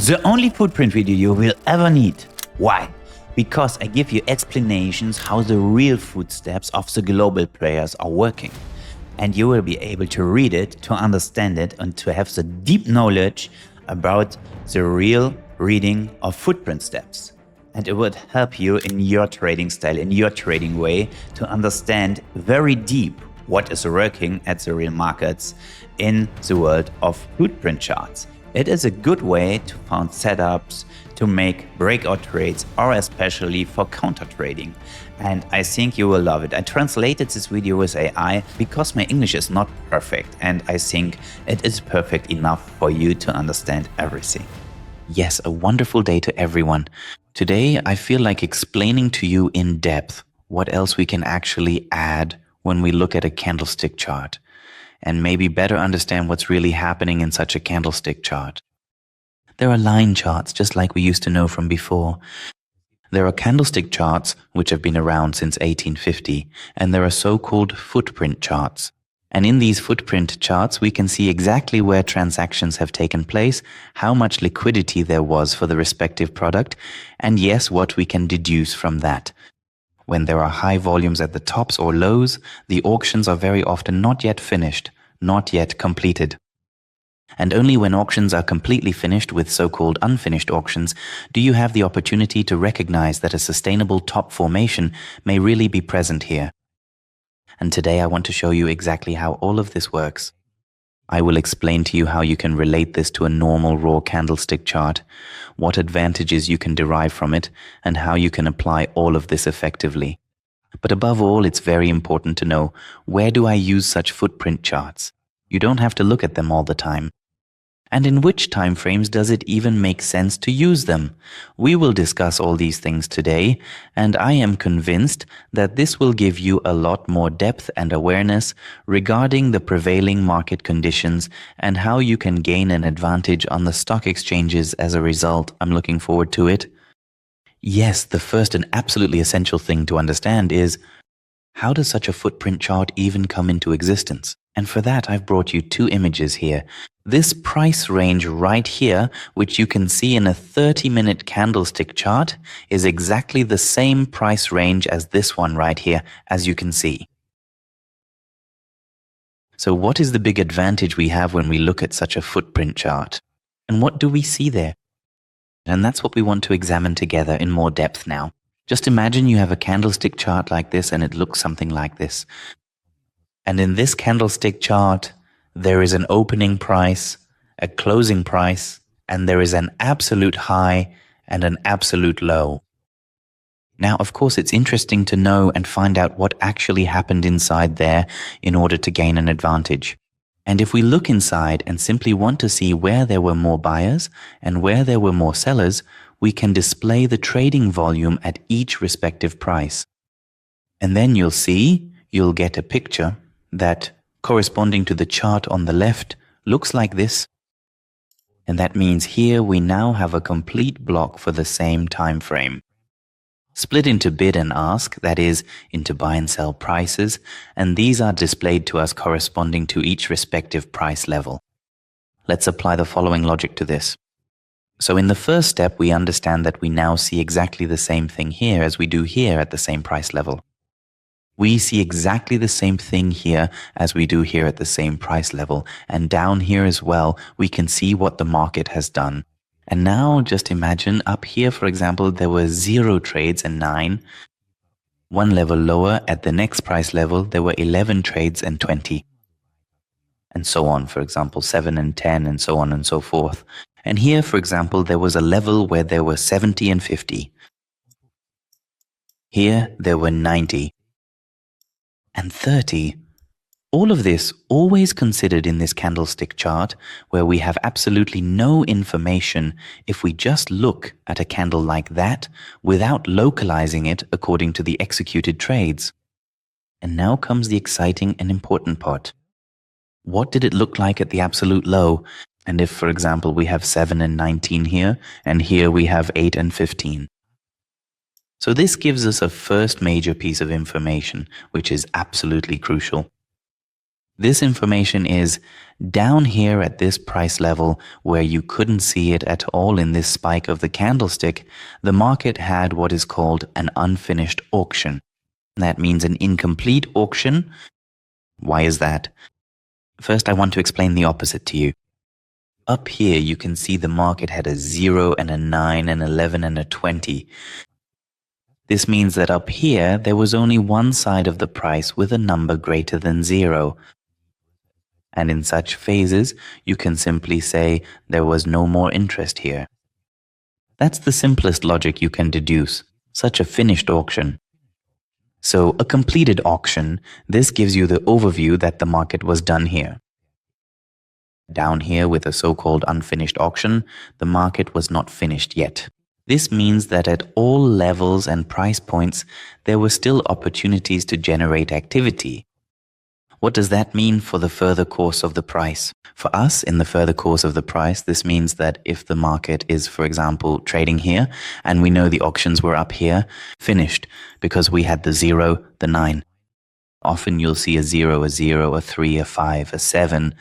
The only footprint video you will ever need. Why? Because I give you explanations how the real footsteps of the global players are working. And you will be able to read it, to understand it, and to have the deep knowledge about the real reading of footprint steps. And it would help you in your trading style, in your trading way, to understand very deep what is working at the real markets in the world of footprint charts. It is a good way to find setups, to make breakout trades, or especially for counter trading. And I think you will love it. I translated this video with AI because my English is not perfect, and I think it is perfect enough for you to understand everything. Yes, a wonderful day to everyone. Today, I feel like explaining to you in depth what else we can actually add when we look at a candlestick chart, and maybe better understand what's really happening in such a candlestick chart. There are line charts, just like we used to know from before. There are candlestick charts, which have been around since 1850, and there are so-called footprint charts. And in these footprint charts, we can see exactly where transactions have taken place, how much liquidity there was for the respective product, and yes, what we can deduce from that. When there are high volumes at the tops or lows, the auctions are very often not yet finished, not yet completed. And only when auctions are completely finished with so-called unfinished auctions do you have the opportunity to recognize that a sustainable top formation may really be present here. And today I want to show you exactly how all of this works. I will explain to you how you can relate this to a normal raw candlestick chart, what advantages you can derive from it, and how you can apply all of this effectively. But above all, it's very important to know, where do I use such footprint charts? You don't have to look at them all the time. And in which time frames does it even make sense to use them? We will discuss all these things today, and I am convinced that this will give you a lot more depth and awareness regarding the prevailing market conditions and how you can gain an advantage on the stock exchanges as a result. I'm looking forward to it. Yes, the first and absolutely essential thing to understand is, how does such a footprint chart even come into existence? And for that, I've brought you two images here. This price range right here, which you can see in a 30-minute candlestick chart, is exactly the same price range as this one right here, as you can see. So what is the big advantage we have when we look at such a footprint chart? And what do we see there? And that's what we want to examine together in more depth now. Just imagine you have a candlestick chart like this, and it looks something like this. And in this candlestick chart, there is an opening price, a closing price, and there is an absolute high and an absolute low. Now, of course, it's interesting to know and find out what actually happened inside there in order to gain an advantage. And if we look inside and simply want to see where there were more buyers and where there were more sellers, we can display the trading volume at each respective price. And then you'll get a picture that, corresponding to the chart on the left, looks like this. And that means here we now have a complete block for the same time frame, split into bid and ask, that is, into buy and sell prices, and these are displayed to us corresponding to each respective price level. Let's apply the following logic to this. So in the first step, we understand that we now see exactly the same thing here as we do here at the same price level. We see exactly the same thing here as we do here at the same price level, and down here as well, we can see what the market has done. And now just imagine up here, for example, there were 0 trades and 9. One level lower, at the next price level, there were 11 trades and 20. And so on, for example, 7 and 10, and so on and so forth. And here, for example, there was a level where there were 70 and 50. Here, there were 90. And 30. All of this always considered in this candlestick chart, where we have absolutely no information if we just look at a candle like that without localizing it according to the executed trades. And now comes the exciting and important part. What did it look like at the absolute low? And if, for example, we have 7 and 19 here, and here we have 8 and 15. So this gives us a first major piece of information, which is absolutely crucial. This information is down here at this price level where you couldn't see it at all in this spike of the candlestick. The market had what is called an unfinished auction. That means an incomplete auction. Why is that? First, I want to explain the opposite to you. Up here, you can see the market had a 0 and a 9 and 11 and a 20. This means that up here, there was only one side of the price with a number greater than 0. And in such phases, you can simply say there was no more interest here. That's the simplest logic you can deduce, such a finished auction. So a completed auction, this gives you the overview that the market was done here. Down here with a so-called unfinished auction, the market was not finished yet. This means that at all levels and price points, there were still opportunities to generate activity. What does that mean for the further course of the price? For us, in the further course of the price, this means that if the market is, for example, trading here, and we know the auctions were up here, finished, because we had the 0, the 9. Often you'll see a 0, a 0, a 3, a 5, a 7.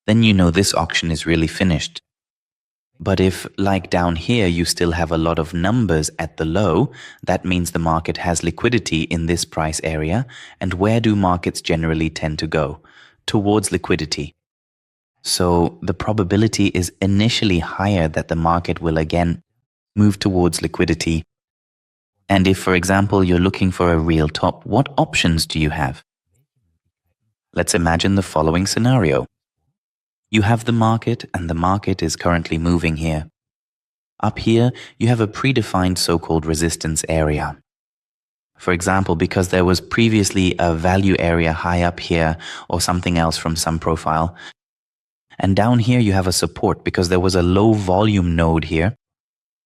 Then you know this auction is really finished. But if, like down here, you still have a lot of numbers at the low, that means the market has liquidity in this price area. And where do markets generally tend to go? Towards liquidity. So the probability is initially higher that the market will again move towards liquidity. And if, for example, you're looking for a real top, what options do you have? Let's imagine the following scenario. You have the market, and the market is currently moving here. Up here, you have a predefined so-called resistance area. For example, because there was previously a value area high up here or something else from some profile. And down here, you have a support because there was a low volume node here.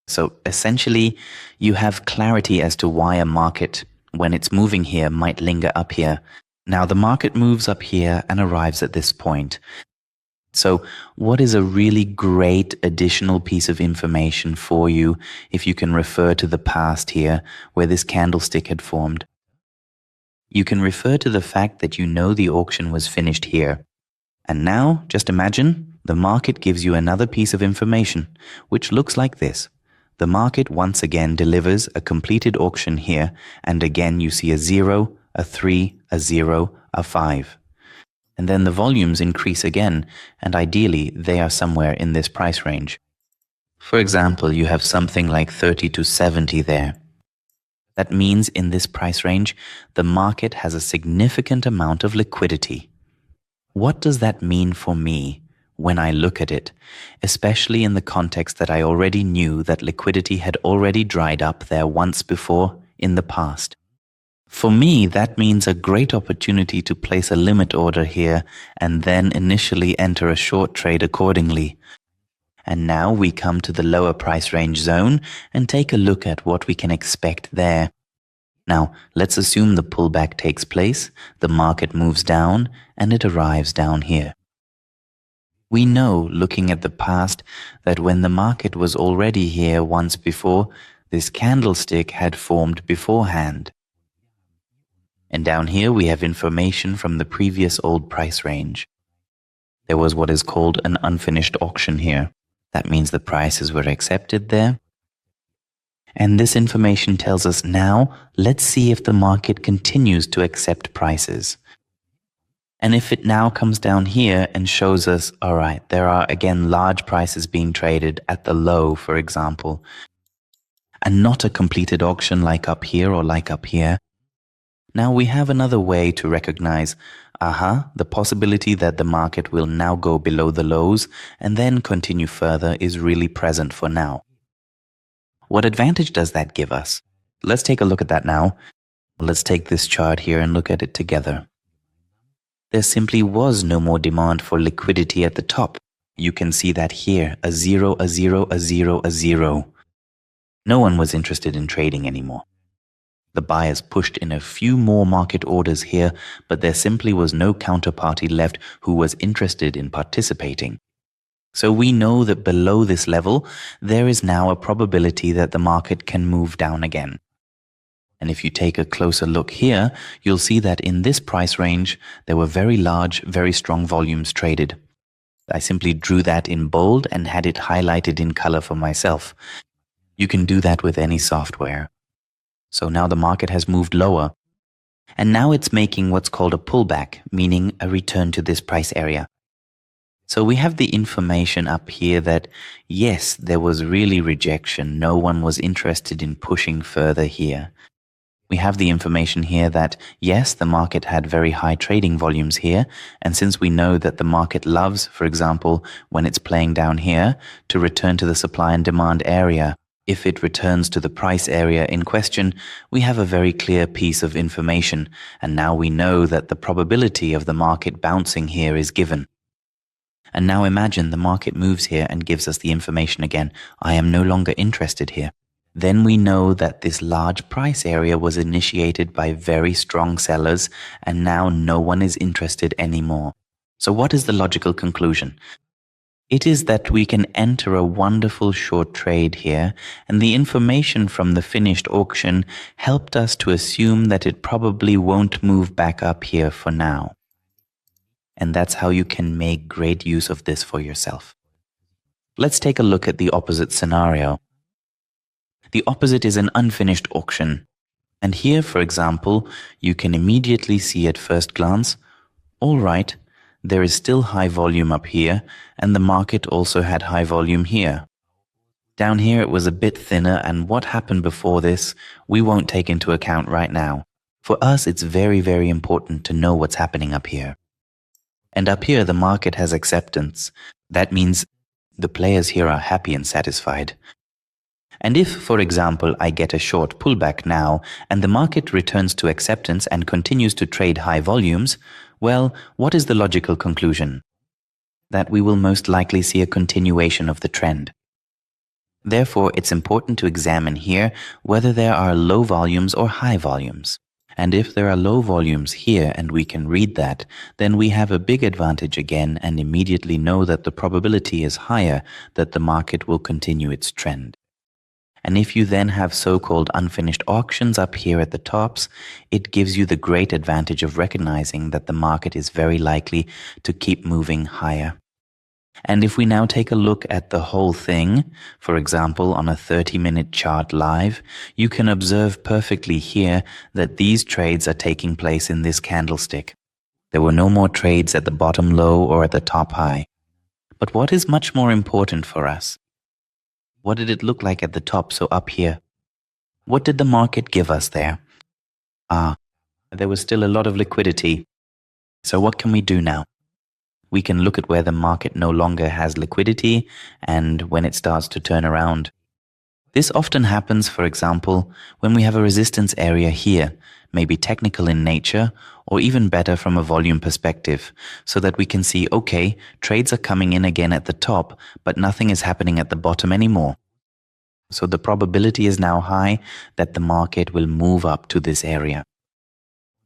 So essentially, you have clarity as to why a market, when it's moving here, might linger up here. Now, the market moves up here and arrives at this point. So what is a really great additional piece of information for you if you can refer to the past here where this candlestick had formed? You can refer to the fact that you know the auction was finished here. And now, just imagine, the market gives you another piece of information, which looks like this. The market once again delivers a completed auction here, and again you see a 0, a 3, a 0, a 5. And then the volumes increase again, and ideally they are somewhere in this price range. For example, you have something like 30 to 70 there. That means in this price range, the market has a significant amount of liquidity. What does that mean for me when I look at it, especially in the context that I already knew that liquidity had already dried up there once before in the past? For me, that means a great opportunity to place a limit order here and then initially enter a short trade accordingly. And now we come to the lower price range zone and take a look at what we can expect there. Now, let's assume the pullback takes place, the market moves down, and it arrives down here. We know, looking at the past, that when the market was already here once before, this candlestick had formed beforehand. And down here we have information from the previous old price range. There was what is called an unfinished auction here. That means the prices were accepted there. And this information tells us now, let's see if the market continues to accept prices. And if it now comes down here and shows us, all right, there are again large prices being traded at the low, for example, and not a completed auction like up here or like up here. Now we have another way to recognize, the possibility that the market will now go below the lows and then continue further is really present for now. What advantage does that give us? Let's take a look at that now. Let's take this chart here and look at it together. There simply was no more demand for liquidity at the top. You can see that here, a 0, a 0, a 0, a 0. No one was interested in trading anymore. The buyers pushed in a few more market orders here, but there simply was no counterparty left who was interested in participating. So we know that below this level, there is now a probability that the market can move down again. And if you take a closer look here, you'll see that in this price range, there were very large, very strong volumes traded. I simply drew that in bold and had it highlighted in color for myself. You can do that with any software. So now the market has moved lower. And now it's making what's called a pullback, meaning a return to this price area. So we have the information up here that, yes, there was really rejection. No one was interested in pushing further here. We have the information here that, yes, the market had very high trading volumes here. And since we know that the market loves, for example, when it's playing down here, to return to the supply and demand area, if it returns to the price area in question, we have a very clear piece of information. And now we know that the probability of the market bouncing here is given. And now imagine the market moves here and gives us the information again. I am no longer interested here. Then we know that this large price area was initiated by very strong sellers, and now no one is interested anymore. So what is the logical conclusion? It is that we can enter a wonderful short trade here, and the information from the finished auction helped us to assume that it probably won't move back up here for now. And that's how you can make great use of this for yourself. Let's take a look at the opposite scenario. The opposite is an unfinished auction. And here, for example, you can immediately see at first glance, all right, there is still high volume up here, and the market also had high volume here. Down here it was a bit thinner, and what happened before this, we won't take into account right now. For us, it's very, very important to know what's happening up here. And up here, the market has acceptance. That means the players here are happy and satisfied. And if, for example, I get a short pullback now and the market returns to acceptance and continues to trade high volumes, well, what is the logical conclusion? That we will most likely see a continuation of the trend. Therefore, it's important to examine here whether there are low volumes or high volumes. And if there are low volumes here and we can read that, then we have a big advantage again and immediately know that the probability is higher that the market will continue its trend. And if you then have so-called unfinished auctions up here at the tops, it gives you the great advantage of recognizing that the market is very likely to keep moving higher. And if we now take a look at the whole thing, for example, on a 30-minute chart live, you can observe perfectly here that these trades are taking place in this candlestick. There were no more trades at the bottom low or at the top high. But what is much more important for us? What did it look like at the top, so up here? What did the market give us there? There was still a lot of liquidity. So what can we do now? We can look at where the market no longer has liquidity and when it starts to turn around. This often happens, for example, when we have a resistance area here, maybe technical in nature, or even better from a volume perspective, so that we can see, okay, trades are coming in again at the top, but nothing is happening at the bottom anymore. So the probability is now high that the market will move up to this area.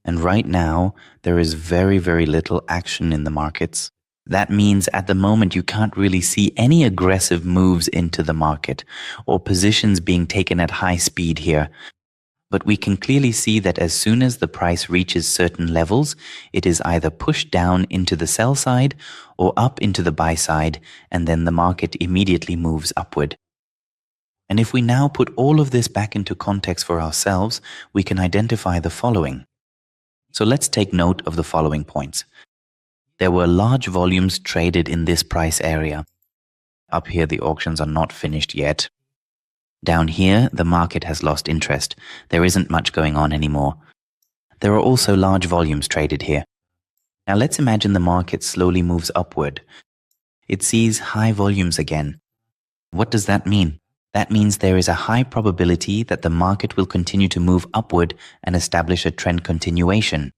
And right now, there is very, very little action in the markets. That means at the moment you can't really see any aggressive moves into the market or positions being taken at high speed here. But we can clearly see that as soon as the price reaches certain levels, it is either pushed down into the sell side or up into the buy side, and then the market immediately moves upward. And if we now put all of this back into context for ourselves, we can identify the following. So let's take note of the following points. There were large volumes traded in this price area. Up here, the auctions are not finished yet. Down here, the market has lost interest. There isn't much going on anymore. There are also large volumes traded here. Now let's imagine the market slowly moves upward. It sees high volumes again. What does that mean? That means there is a high probability that the market will continue to move upward and establish a trend continuation.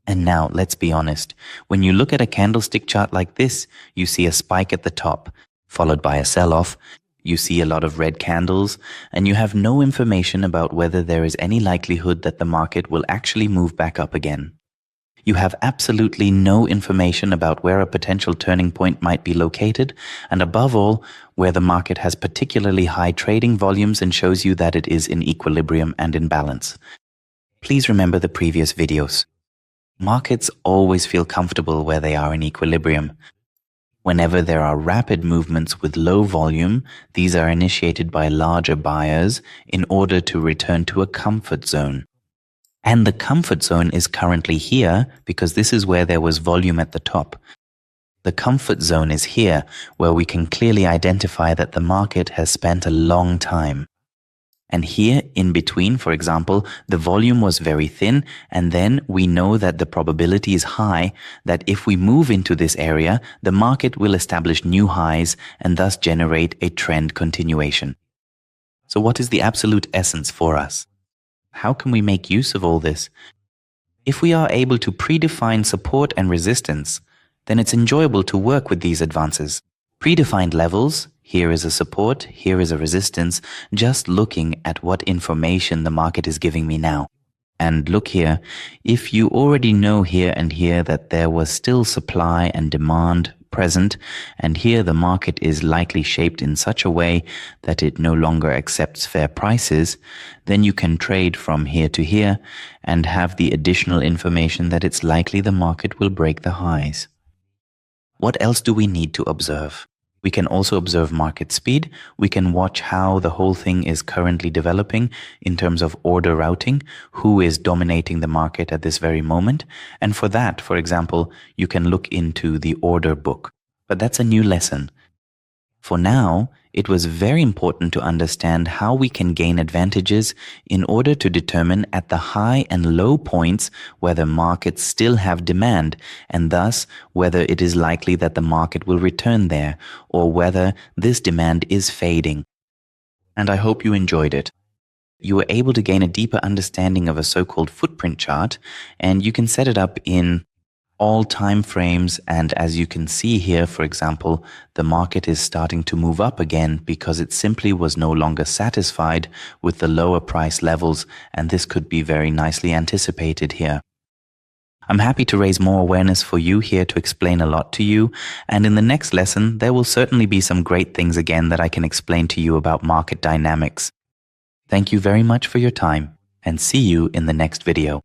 And now, let's be honest, when you look at a candlestick chart like this, you see a spike at the top, followed by a sell-off, you see a lot of red candles, and you have no information about whether there is any likelihood that the market will actually move back up again. You have absolutely no information about where a potential turning point might be located, and above all, where the market has particularly high trading volumes and shows you that it is in equilibrium and in balance. Please remember the previous videos. Markets always feel comfortable where they are in equilibrium. Whenever there are rapid movements with low volume, these are initiated by larger buyers in order to return to a comfort zone. And the comfort zone is currently here because this is where there was volume at the top. The comfort zone is here, where we can clearly identify that the market has spent a long time. And here, in between, for example, the volume was very thin, and then we know that the probability is high that if we move into this area, the market will establish new highs and thus generate a trend continuation. So what is the absolute essence for us? How can we make use of all this? If we are able to predefine support and resistance, then it's enjoyable to work with these advances. Predefined levels, here is a support, here is a resistance, just looking at what information the market is giving me now. And look here, if you already know here and here that there was still supply and demand present, and here the market is likely shaped in such a way that it no longer accepts fair prices, then you can trade from here to here and have the additional information that it's likely the market will break the highs. What else do we need to observe? We can also observe market speed. We can watch how the whole thing is currently developing in terms of order routing, who is dominating the market at this very moment. And for that, for example, you can look into the order book. But that's a new lesson. For now, it was very important to understand how we can gain advantages in order to determine at the high and low points whether markets still have demand, and thus whether it is likely that the market will return there, or whether this demand is fading. And I hope you enjoyed it. You were able to gain a deeper understanding of a so-called footprint chart, and you can set it up in all time frames, and as you can see here, for example, the market is starting to move up again because it simply was no longer satisfied with the lower price levels, and this could be very nicely anticipated here. I'm happy to raise more awareness for you here to explain a lot to you, and in the next lesson there will certainly be some great things again that I can explain to you about market dynamics. Thank you very much for your time, and see you in the next video.